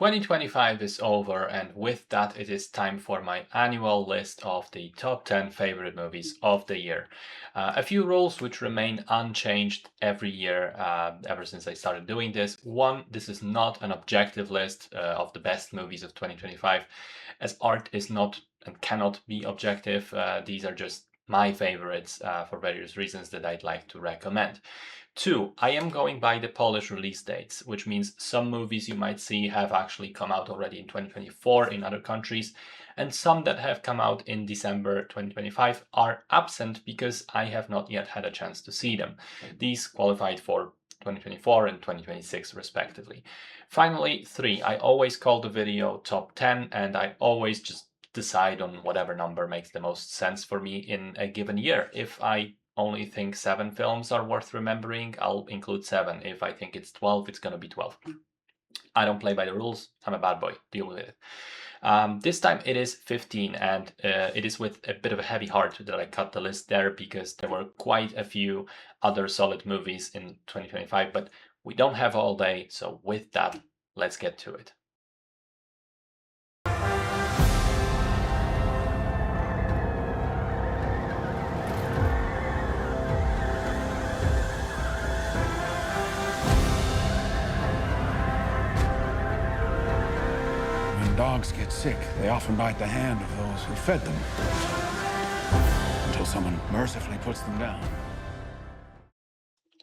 2025 is over, and with that it is time for my annual list of the top 10 favorite movies of the year. A few rules which remain unchanged every year ever since I started doing this. One, this is not an objective list of the best movies of 2025, as art is not and cannot be objective. These are just my favorites for various reasons that I'd like to recommend. Two, I am going by the Polish release dates, which means some movies you might see have actually come out already in 2024 in other countries, and some that have come out in December 2025 are absent because I have not yet had a chance to see them. These qualified for 2024 and 2026 respectively. Finally, three, I always call the video top 10 and I always just decide on whatever number makes the most sense for me in a given year. If I only think 7 films are worth remembering, I'll include 7. If I think it's 12, it's gonna be 12. I don't play by the rules. I'm a bad boy. Deal with it. This time it is 15, and it is with a bit of a heavy heart that I cut the list there because there were quite a few other solid movies in 2025, but we don't have all day, so with that, let's get to it. Dogs get sick, they often bite the hand of those who fed them, until someone mercifully puts them down.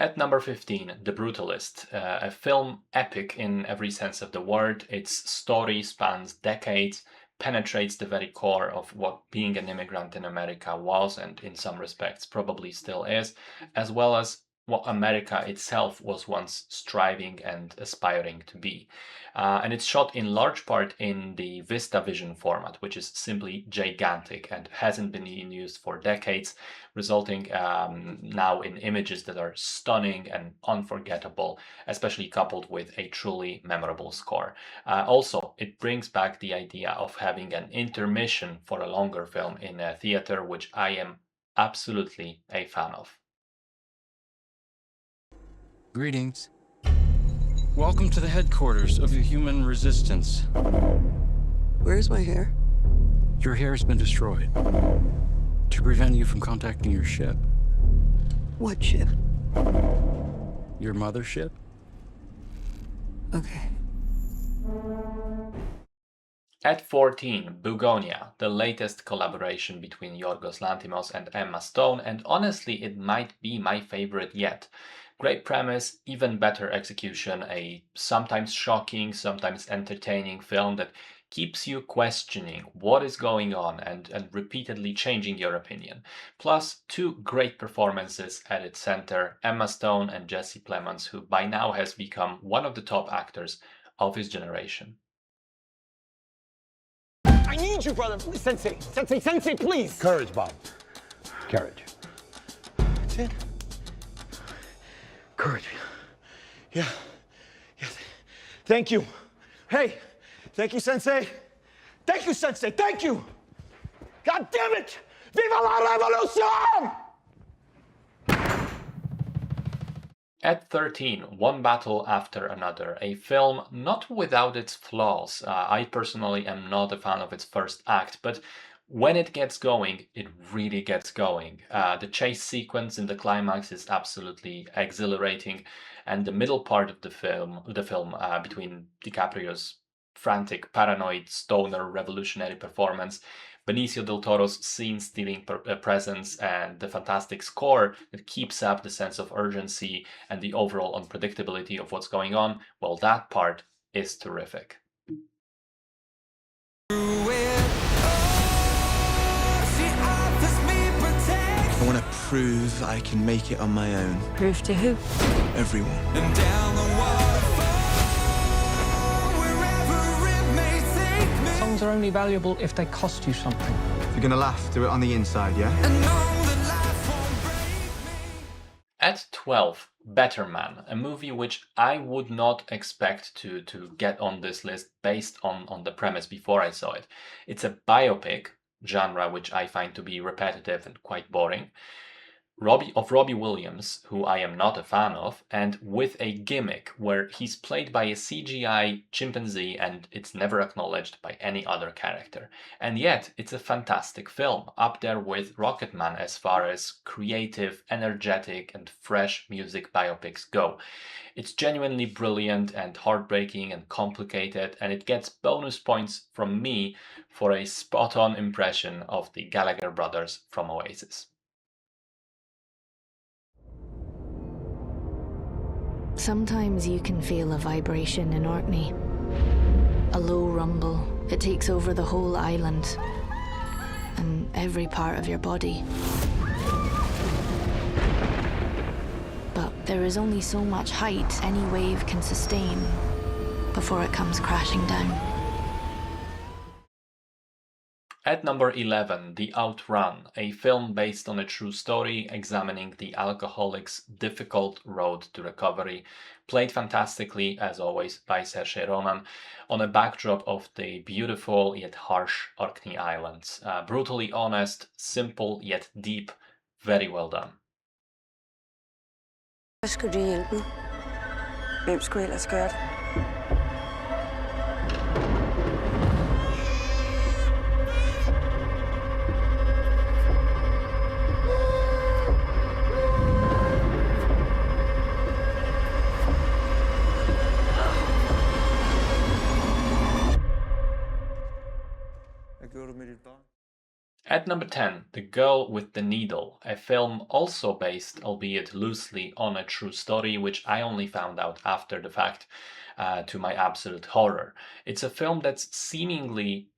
At number 15, The Brutalist, a film epic in every sense of the word. Its story spans decades, penetrates the very core of what being an immigrant in America was, and in some respects probably still is, as well as what America itself was once striving and aspiring to be. And it's shot in large part in the VistaVision format, which is simply gigantic and hasn't been in use for decades, resulting now in images that are stunning and unforgettable, especially coupled with a truly memorable score. Also, it brings back the idea of having an intermission for a longer film in a theater, which I am absolutely a fan of. Greetings. Welcome to the headquarters of the human resistance. Where's my hair? Your hair has been destroyed to prevent you from contacting your ship. What ship? Your mothership? Okay. At 14, Bugonia, the latest collaboration between Yorgos Lanthimos and Emma Stone, and honestly it might be my favorite yet. Great premise, even better execution, a sometimes shocking, sometimes entertaining film that keeps you questioning what is going on and repeatedly changing your opinion. Plus, 2 great performances at its center, Emma Stone and Jesse Plemons, who by now has become one of the top actors of his generation. I need you, brother. Sensei, please. Courage, Bob. Courage. That's it. Courage. Yeah. Thank you. Hey, thank you, Sensei. Thank you, Sensei. Thank you. God damn it! Viva la revolution! At 13, One Battle After Another, a film not without its flaws. I personally am not a fan of its first act, but when it gets going, it really gets going. The chase sequence in the climax is absolutely exhilarating, and the middle part of the film between DiCaprio's frantic, paranoid, stoner, revolutionary performance, Benicio del Toro's scene-stealing presence, and the fantastic score that keeps up the sense of urgency and the overall unpredictability of what's going on, well, that part is terrific. I want to prove I can make it on my own. Proof to who? Everyone. Songs are only valuable if they cost you something. If you're gonna laugh, do it on the inside, yeah? At 12, Better Man, a movie which I would not expect to get on this list based on the premise before I saw it. It's a biopic genre which I find to be repetitive and quite boring. Robbie Williams, who I am not a fan of, and with a gimmick where he's played by a CGI chimpanzee and it's never acknowledged by any other character. And yet, it's a fantastic film, up there with Rocketman as far as creative, energetic, and fresh music biopics go. It's genuinely brilliant and heartbreaking and complicated, and it gets bonus points from me for a spot-on impression of the Gallagher brothers from Oasis. Sometimes you can feel a vibration in Orkney. A low rumble. It takes over the whole island and every part of your body. But there is only so much height any wave can sustain before it comes crashing down. At number 11, The Outrun, a film based on a true story examining the alcoholic's difficult road to recovery, played fantastically, as always, by Saoirse Ronan, on a backdrop of the beautiful yet harsh Orkney Islands. Brutally honest, simple yet deep, very well done. Skulle du hjælpe? Hvem skulle ellers gøre det? At number 10, The Girl with the Needle, a film also based, albeit loosely, on a true story, which I only found out after the fact, to my absolute horror. It's a film that's seemingly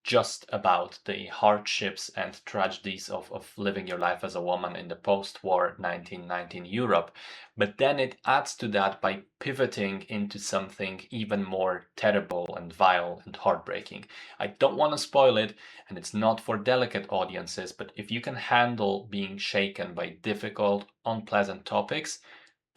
just about the hardships and tragedies of living your life as a woman in the post-war 1919 Europe, but then it adds to that by pivoting into something even more terrible and vile and heartbreaking. I don't want to spoil it, and it's not for delicate audiences, but if you can handle being shaken by difficult, unpleasant topics,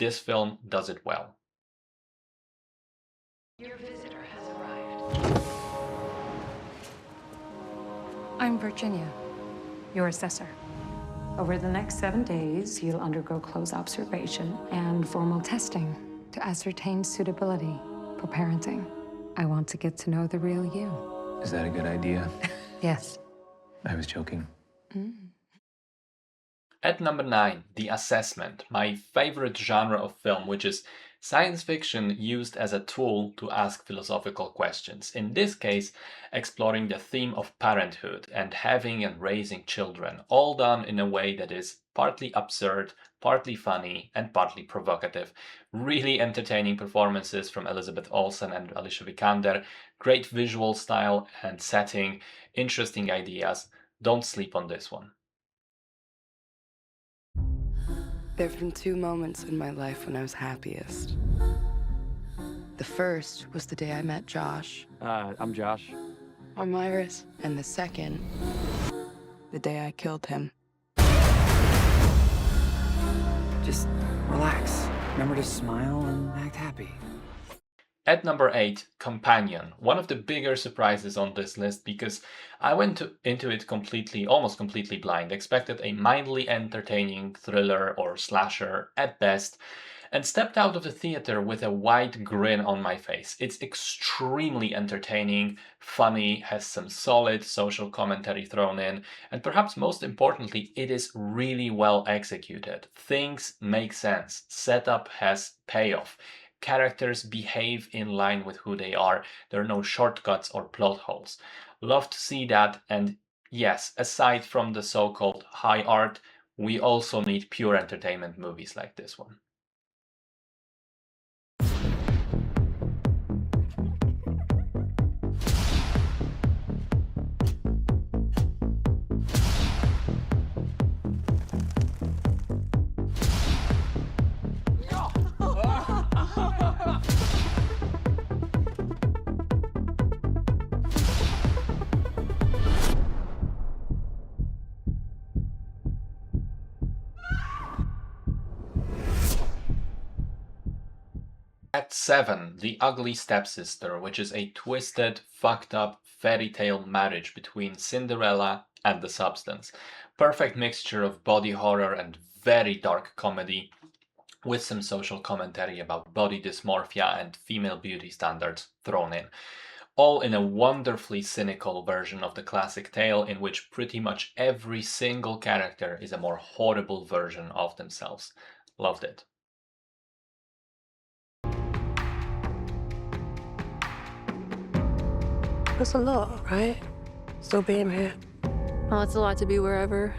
this film does it well. Your visitor has arrived. I'm Virginia, your assessor. Over the next 7 days, you'll undergo close observation and formal testing to ascertain suitability for parenting. I want to get to know the real you. Is that a good idea? Yes. I was joking. At number 9, The Assessment, my favorite genre of film, which is science fiction used as a tool to ask philosophical questions. In this case, exploring the theme of parenthood and having and raising children, all done in a way that is partly absurd, partly funny, and partly provocative. Really entertaining performances from Elizabeth Olsen and Alicia Vikander, great visual style and setting, interesting ideas. Don't sleep on this one. There have been 2 moments in my life when I was happiest. The first was the day I met Josh. I'm Josh. I'm Iris. And the second, the day I killed him. Just relax. Remember to smile and act happy. At number 8, Companion, one of the bigger surprises on this list because I went into it almost completely blind, expected a mildly entertaining thriller or slasher at best, and stepped out of the theater with a wide grin on my face. It's extremely entertaining, funny, has some solid social commentary thrown in, and perhaps most importantly, it is really well executed. Things make sense, setup has payoff. Characters behave in line with who they are. There are no shortcuts or plot holes. Love to see that, and yes, aside from the so-called high art, we also need pure entertainment movies like this one. At 7, The Ugly Stepsister, which is a twisted, fucked up fairy tale marriage between Cinderella and the substance. Perfect mixture of body horror and very dark comedy with some social commentary about body dysmorphia and female beauty standards thrown in. All in a wonderfully cynical version of the classic tale in which pretty much every single character is a more horrible version of themselves. Loved it. That's a lot, right? Still being here. Oh, it's a lot to be wherever.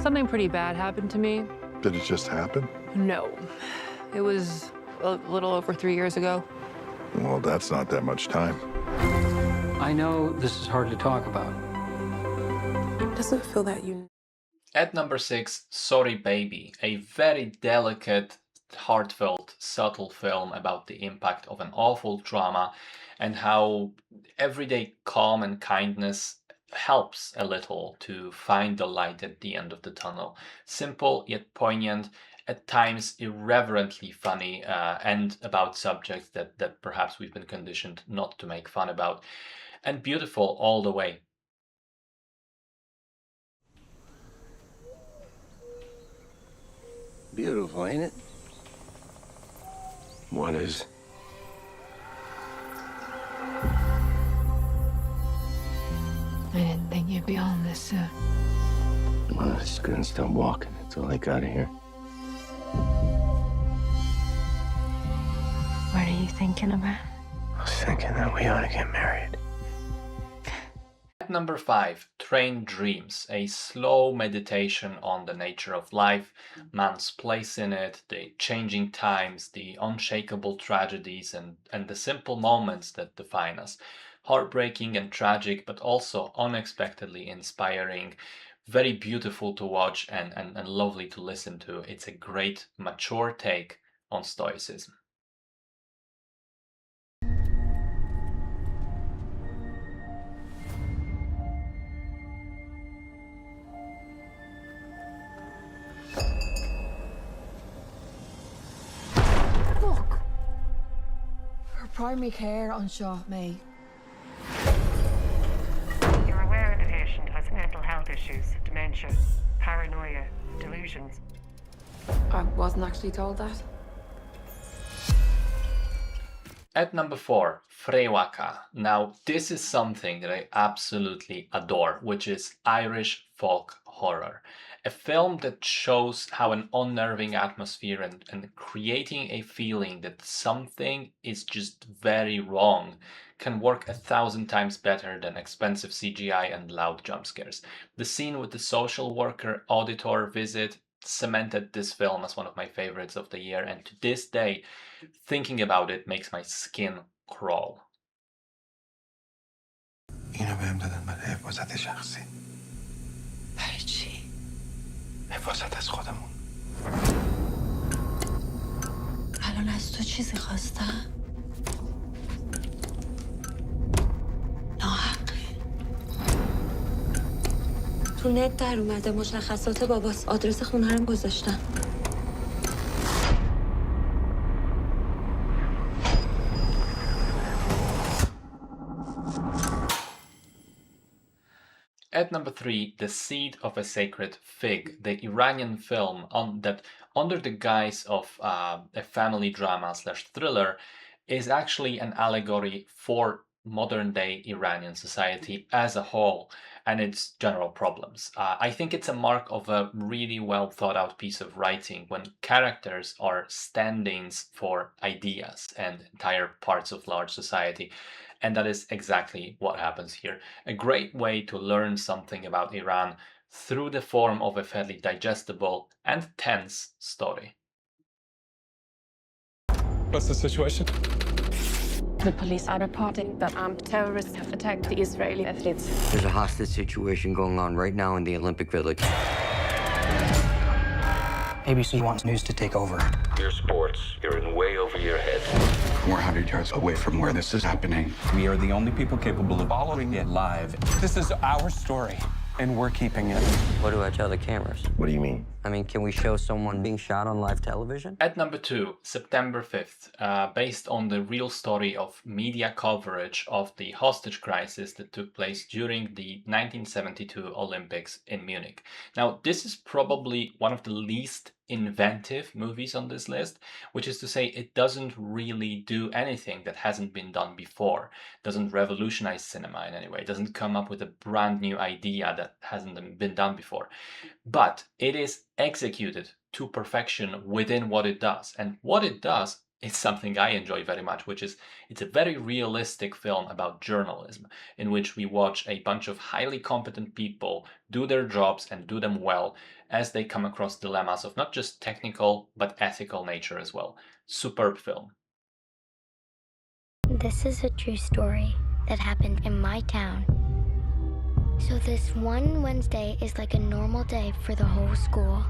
Something pretty bad happened to me. Did it just happen? No. It was a little over 3 years ago. Well, that's not that much time. I know this is hard to talk about. It doesn't feel that you. At number 6, Sorry Baby, a very delicate, heartfelt, subtle film about the impact of an awful trauma and how everyday calm and kindness helps a little to find the light at the end of the tunnel. Simple yet poignant, at times irreverently funny, and about subjects that perhaps we've been conditioned not to make fun about, and beautiful all the way. Beautiful, ain't it? What is? I didn't think you'd be on this soon. Well, I just couldn't stop walking until I got here. What are you thinking about? I was thinking that we ought to get married. At number 5, Train Dreams, a slow meditation on the nature of life, man's place in it, the changing times, the unshakable tragedies, and the simple moments that define us. Heartbreaking and tragic, but also unexpectedly inspiring. Very beautiful to watch and lovely to listen to. It's a great, mature take on Stoicism. Look! Her primary care on Shaw May. You're aware the patient has mental health issues, dementia, paranoia, delusions. I wasn't actually told that. At number 4, Fréwaka. Now, this is something that I absolutely adore, which is Irish folk horror. A film that shows how an unnerving atmosphere and creating a feeling that something is just very wrong can work 1,000 times better than expensive CGI and loud jump scares. The scene with the social worker auditor visit cemented this film as one of my favorites of the year, and to this day, thinking about it makes my skin crawl. اینو بهم دادن برای حفاظت شخصی. برای چی؟ حفاظت از خودمون. الان از تو چیزی خواستم؟ ناحقه. تو نت در اومده مشخصات باباست. آدرس خونه رو گذاشتم. At number 3, The Seed of a Sacred Fig, the Iranian film that, under the guise of a family drama / thriller, is actually an allegory for modern-day Iranian society as a whole and its general problems. I think it's a mark of a really well thought out piece of writing when characters are stand-ins for ideas and entire parts of large society. And that is exactly what happens here. A great way to learn something about Iran through the form of a fairly digestible and tense story. What's the situation? The police are reporting that armed terrorists have attacked the Israeli athletes. There's a hostage situation going on right now in the Olympic Village. ABC wants news to take over. Your sports, you're in way over your head. 400 yards away from where this is happening. We are the only people capable of following it live. This is our story. and we're keeping it. What do I tell the cameras? What do you mean? I mean, can we show someone being shot on live television? At number 2, September 5th, based on the real story of media coverage of the hostage crisis that took place during the 1972 Olympics in Munich. Now, this is probably one of the least inventive movies on this list, which is to say it doesn't really do anything that hasn't been done before, doesn't revolutionize cinema in any way, doesn't come up with a brand new idea that hasn't been done before, but it is executed to perfection within what it does. And what it does is something I enjoy very much, which is it's a very realistic film about journalism in which we watch a bunch of highly competent people do their jobs and do them well as they come across dilemmas of not just technical but ethical nature as well. Superb film. This is a true story that happened in my town. So this one Wednesday is like a normal day for the whole school.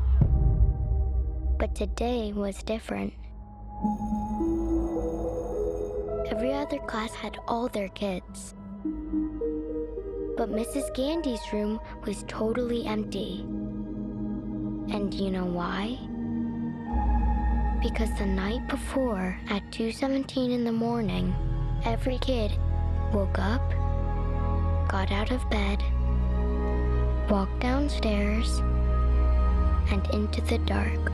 But today was different. Every other class had all their kids. But Mrs. Gandy's room was totally empty. And you know why? Because the night before, at 2:17 in the morning, every kid woke up, got out of bed, walked downstairs, and into the dark.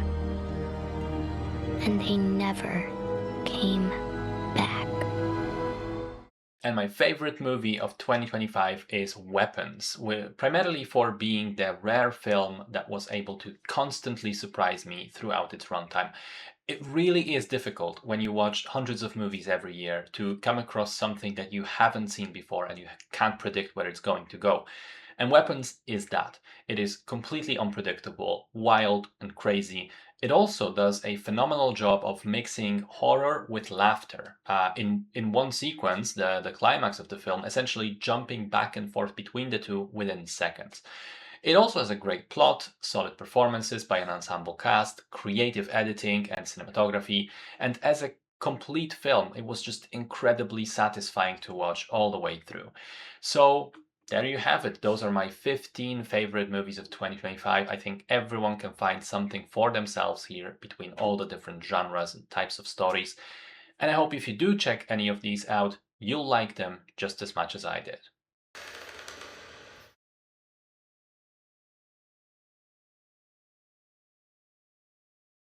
And they never came back. And my favorite movie of 2025 is Weapons, primarily for being the rare film that was able to constantly surprise me throughout its runtime. It really is difficult when you watch hundreds of movies every year to come across something that you haven't seen before and you can't predict where it's going to go. And Weapons is that. It is completely unpredictable, wild and crazy. It also does a phenomenal job of mixing horror with laughter. In one sequence, the climax of the film, essentially jumping back and forth between the two within seconds. It also has a great plot, solid performances by an ensemble cast, creative editing and cinematography, and as a complete film, it was just incredibly satisfying to watch all the way through. So there you have it. Those are my 15 favorite movies of 2025. I think everyone can find something for themselves here between all the different genres and types of stories. And I hope if you do check any of these out, you'll like them just as much as I did.